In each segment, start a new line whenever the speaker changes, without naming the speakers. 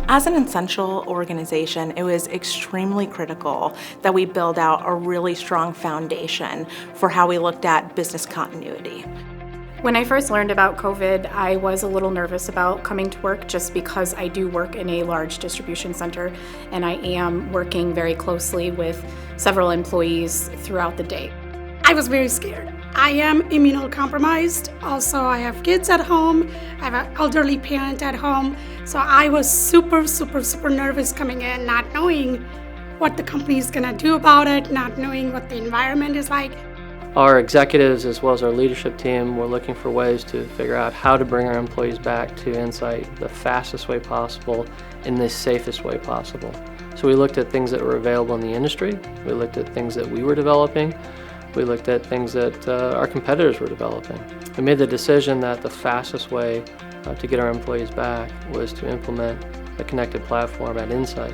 As an essential organization, it was extremely critical that we build out a really strong foundation for how we looked at business continuity.
When I first learned about COVID, I was a little nervous about coming to work just because I do work in a large distribution center and I am working very closely with several employees throughout the day.
I was very scared. I am immunocompromised. Also, I have kids at home. I have an elderly parent at home. So I was super nervous coming in, not knowing what the company is going to do about it, not knowing what the environment is like.
Our executives as well as our leadership team were looking for ways to figure out how to bring our employees back to Insight the fastest way possible in the safest way possible. So we looked at things that were available in the industry, we looked at things that we were developing, we looked at things that our competitors were developing. We made the decision that the fastest way to get our employees back was to implement a connected platform at Insight.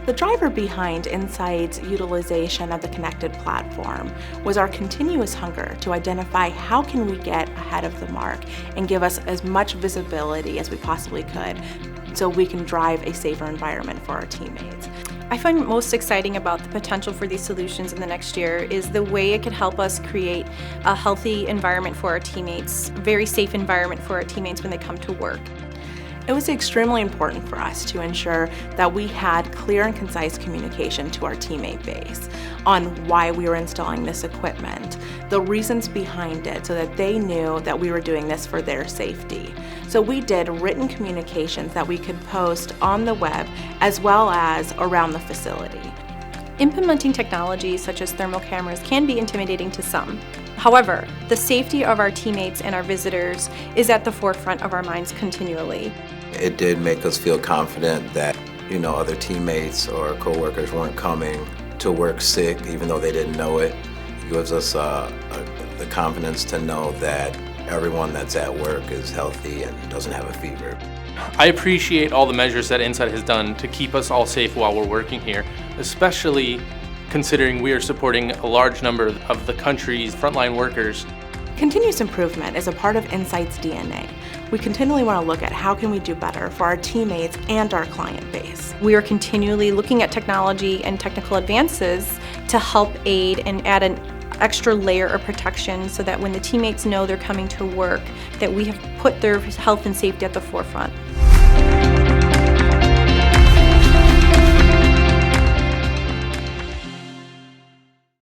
The driver behind Insight's utilization of the connected platform was our continuous hunger to identify how can we get ahead of the mark and give us as much visibility as we possibly could so we can drive a safer environment for our teammates.
I find most exciting about the potential for these solutions in the next year is the way it could help us create a healthy environment for our teammates, a very safe environment for our teammates when they come to work.
It was extremely important for us to ensure that we had clear and concise communication to our teammate base on why we were installing this equipment, the reasons behind it, so that they knew that we were doing this for their safety. So we did written communications that we could post on the web as well as around the facility.
Implementing technology such as thermal cameras can be intimidating to some. However, the safety of our teammates and our visitors is at the forefront of our minds continually.
It did make us feel confident that, other teammates or coworkers weren't coming to work sick even though they didn't know it. It gives us the confidence to know that everyone that's at work is healthy and doesn't have a fever.
I appreciate all the measures that Insight has done to keep us all safe while we're working here, especially considering we are supporting a large number of the country's frontline workers.
Continuous improvement is a part of Insight's DNA. We continually want to look at how can we do better for our teammates and our client base.
We are continually looking at technology and technical advances to help aid and add an extra layer of protection so that when the teammates know they're coming to work, that we have put their health and safety at the forefront.